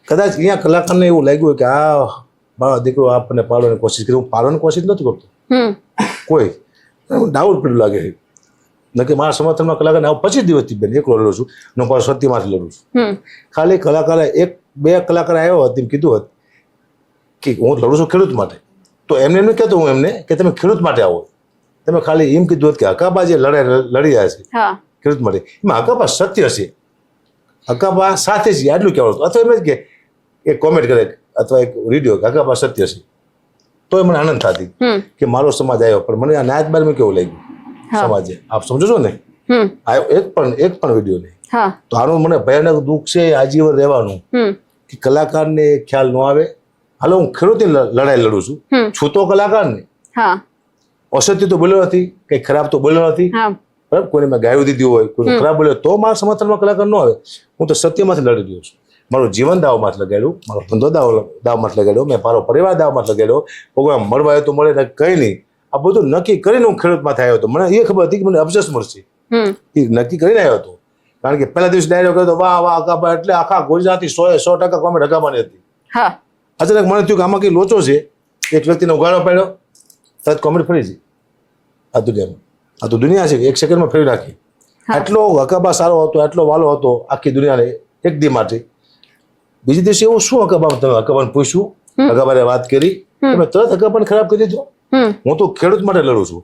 કદાચ અહીંયા કલાકારને એવું લાગ્યું કે આ મારો દીકરો આપણને પાડવાની કોશિશ કરી. હું પાડવાની કોશિશ નથી કરતો કોઈ, ડાઉટ પેલું લાગે છે. નક્કી મારા સમર્થનમાં કલાકાર આવું 25 દિવસથી બેન એકલો લડું છું, હું પાછું સત્યમાંથી લડું છું. ખાલી કલાકારે 1-2 કલાકાર આવ્યો હતો, એમ કીધું હતું કે હું લડું છું ખેડૂત માટે. તો એમને એમ કહેતો હું એમને કે તમે ખેડૂત માટે આવો. તમે ખાલી એમ કીધું કે હકાબા જે લડી રહ્યા છે ખેડૂત માટે, એમાં હકાબા સત્ય છે, હકાબા સાથે છે, આટલું કહેવાનું. અથવા એમ જ કે એક કોમેન્ટ કરે અથવા એક વિડીયો કે હકાબા સત્ય છે, તો મને આનંદ થતી કે મારો સમાજ આવ્યો. પણ મને આ નાચ બારમાં કેવું લાગ્યું સમાજે, આપ સમજો છો ને, એક પણ વિડીયો નહીં. તો આનું મને ભયાનક દુઃખ છે આજીવન રહેવાનું કે કલાકારને ખ્યાલ ન આવે. હાલો હું ખેડૂતની લડાઈ લડું છું તો કલાકાર ને અસત્ય તો બોલ્યો નથી, કઈ ખરાબ તો બોલ્યો નથી, બરાબર. કોઈને મેં ગાયું દીધી હોય, કોઈ ખરાબ બોલ્યો તો મારા સમર્થનમાં કલાકાર ન આવે. હું તો સત્યમાંથી લડી રહ્યો છું. મારું જીવન દાવમાંથી લગાડ્યું, મારો ધંધો દાવમાંથી લગાડ્યો, મેં મારો પરિવાર દાવમાંથી લગાડ્યો. પ્રોગ્રામ મળવા આવ્યો તો મળે ને કંઈ નહીં. આ બધું નક્કી કરીને હું ખેડૂતમાંથી આવ્યો હતો. મને એ ખબર હતી કે મને અફસોસ મળશે, એ નક્કી કરીને આવ્યો હતો. કારણ કે પહેલા દિવસ ડાયરેક્ટ કર્યો તો વાહ વાહ હકાબા, એટલે આખા ગુજરાતી 100% કોમેન્ટ હકાબાની હતી. અચાનક મને થયું કે આમાં કઈ લોચો છે. એક વ્યક્તિને ઉગાડો પાડ્યો, તરત કોમેન્ટ ફરી છે આ દુનિયામાં. આ તો દુનિયા છે, એક સેકન્ડમાં ફરી નાખી. આટલો હકાબા સારો હતો, આટલો વાલો હતો આખી દુનિયાને એક દી માટે. બીજી દિવસે એવું શું હકાબામાં તમે હકાબાને પૂછ્યું, હકાબાને વાત કરી, તમે તરત હકાબાને ખરાબ કરી દીધો. હું તો ખેડૂત માટે લડું છું,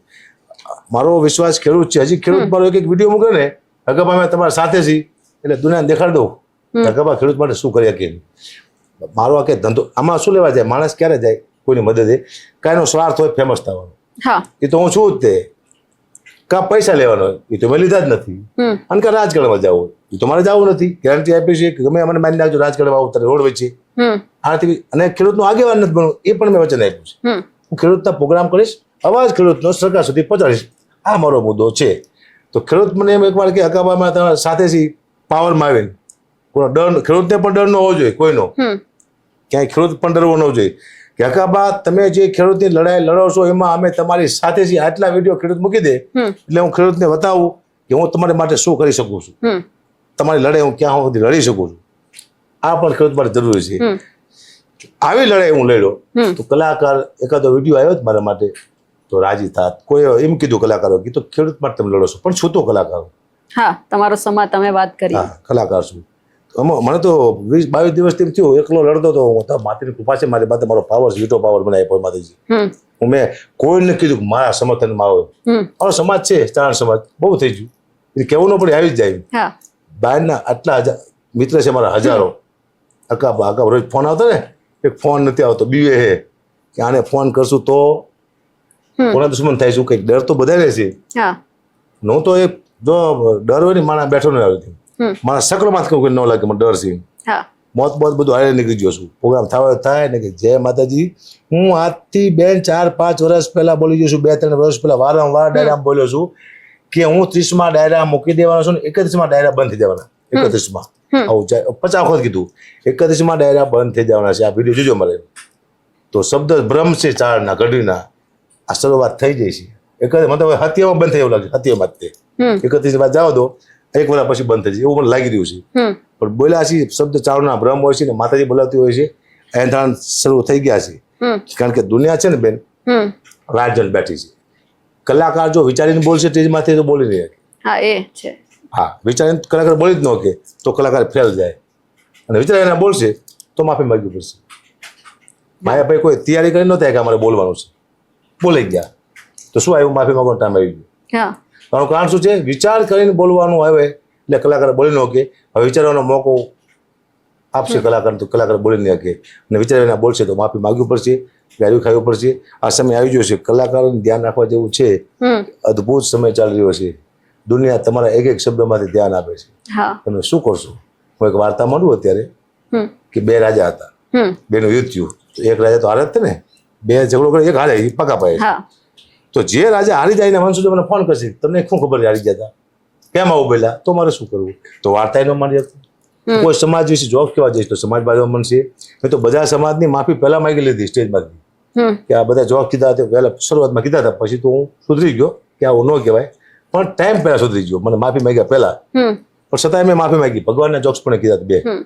મારો વિશ્વાસ ખેડૂત છે. હજી ખેડૂત મારો એક વિડીયો મૂકે ને હકાબા મેં તમારા સાથે છીએ એટલે દુનિયાને દેખાડી દઉં હકાબા ખેડૂત માટે શું કરી શકે. મારો આ કે ધંધો આમાં શું લેવા જાય? માણસ ક્યારે જાય કોઈની મદદે? કાંઈનો સ્વાર્થ હોય ફેમસ થવાનો, એ તો હું છું જ. તે કા પૈસા લેવાનો હોય એ તો મેં લીધા જ નથી. અને કા રાજકારણમાં જવું એ તો મારે જવું નથી. ગેરંટી આપી છે કે ગમે મને માની નાખજો રાજકારણમાં આવું તારે રોડ વચ્ચે આનાથી. અને ખેડૂતનું આગેવાન નથી બનવું એ પણ મેં વચન આપ્યું છે. હું ખેડૂતના પ્રોગ્રામ કરીશ, અવાજ ખેડૂતનો સરકાર સુધી પહોંચાડીશ. આ મારો મુદ્દો છે. તો ખેડૂત મને એમ એકવાર કે હકાબામાં તમારા સાથે પાવરમાં આવીને કોઈ ડર, ખેડૂતને પણ ડર ન હોવો જોઈએ કોઈનો, ક્યાંય ખેડૂત પણ ડરવો ન જોઈએ કે હકાબા તમે જે ખેડૂતની લડાઈ લડો છો એમાં અમે તમારી સાથે છીએ. આટલા વિડીયો ખેડૂત મૂકી દે એટલે હું ખેડૂતને બતાવું કે હું તમારી માટે શું કરી શકું છું, તમારી લડાઈ હું ક્યાં સુધી લડી શકું છું. આ પણ ખેડૂત માટે જરૂરી છે. આવી લડાઈ હું લડ્યો તો કલાકાર એકાદો વિડીયો આવ્યો જ મારા માટે તો રાજી થાત. કોઈ એમ કીધું કલાકારો કે તો ખેડૂત માટે તમે લડો છો, પણ છું તો કલાકારો. તમારો સમાજ તમે વાત કરી, કલાકાર છું. મને તો 20-22 દિવસથી થયું એકલો લડતો હતો. માતાની કૃપા છે મારી પાસે, મારો પાવર વીટો પાવર મને આપ્યો માતાજી. હું મેં કોઈને કીધું કે મારા સમર્થનમાં આવે. મારો સમાજ છે ચારણ સમાજ, બહુ થઈ ગયું એ કહેવું ન પડે, આવી જ જાય. બહારના આટલા મિત્ર છે મારા હજારો. હકાબા રોજ ફોન આવતો ને, એક ફોન નથી આવતો, બીવે હે કે આને ફોન કરશું તો કોના દુશ્મન થાય શું, કંઈક ડર તો બધા રહે છે. હું તો એ જો ડર હોય ને માણસ બેઠો ન આવ્યો, મારા સકલમાં કોઈ ન લાગે મને ડર છે. મોત બધું હારે નીકળી ગયો છું. પ્રોગ્રામ થાય ને કે જય માતાજી. હું આજથી 4-5 વર્ષ પહેલા બોલી ગયો છું, 2-3 વર્ષ પહેલા વારંવાર ડાયરા બોલ્યો છું કે હું 30માં ડાયરા મૂકી દેવાનો છું ને 31માં ડાયરા બંધ થઈ જવાના. 31માં આવું 50 વખત કીધું, 31માં ડાયરા બંધ થઈ જવાના છે. આ વિડીયો જોજો મારે. તો શબ્દ ભ્રમ છે ચારના ઘડીના, આ શરૂઆત થઈ જાય છે. મતલબ હત્યામાં બંધ થઈ એવું લાગે, હત્યામાં જ તે 31 બાદ જાવ દો, 1 વર્ષ પછી બંધ થઈ જાય એવું મને લાગી રહ્યું છે. પણ બોલ્યા છે શબ્દ ચાવના ભ્રમ હોય છે ને માતાજી બોલાવતી હોય છે. એંધાણ શરૂ થઈ ગયા છે. કારણ કે દુનિયા છે ને બેન રાજન બેઠી છે. કલાકાર જો વિચારીને બોલશે સ્ટેજમાંથી તો બોલી નહીં શકે. વિચારીને કલાકાર બોલી જ ન કે તો કલાકાર ફેલ જાય. અને વિચારીને બોલશે તો માફી માગવી પડશે. માયા ભાઈ કોઈ તૈયારી કરી નહોતી કે અમારે બોલવાનું છે, બોલી ગયા તો શું આવ્યું? માફી માંગવાનો ટાઈમ આવી ગયો. તારું કારણ શું છે? વિચાર કરીને બોલવાનું આવે એટલે કલાકાર બોલી ન શકે. હવે વિચારવાનો મોકો આપશે કલાકાર તો કલાકાર બોલી નહીં શકે. અને વિચારીને બોલશે તો માફી માગવી પડશે, ગાળ્યું ખાવી પડશે. આ સમય આવી ગયો છે, કલાકારોને ધ્યાન રાખવા જેવું છે. અદ્ભુત સમય ચાલી રહ્યો છે. દુનિયા તમારા એક શબ્દમાંથી ધ્યાન આપે છે. તમે શું કરશો? હું એક વાર્તા મળું અત્યારે કે 2 રાજા હતા, 2નું યુદ્ધ થયું. એક રાજા તો હારે જ ને, 2 ઝઘડો કરે, એક હારે, પાકા પાય. તો જે રાજા હારી જાય ને વંશજો મને ફોન કરશે, તમને શું ખબર હારી ગયા હતા, કેમ આવું બોલ્યા, તો મારે શું કરવું? તો વાર્તા ન માની જતું. કોઈ સમાજ વિશે જોક કહેવા જઈશ તો સમાજ બાજુ બનશે. મેં તો બધા સમાજની માફી પહેલા માંગી લીધી સ્ટેજમાંથી કે આ બધા જોક કીધા હતા પહેલા શરૂઆતમાં કીધા હતા, પછી તો હું સુધરી ગયો કે આવું ન કહેવાય. પણ ટાઈમ પહેલા સુધરી ગયો, મને માફી માંગ્યા પહેલા. પણ છતાંય મેં માફી માંગી. ભગવાનના જોક્સ પણ કીધા 2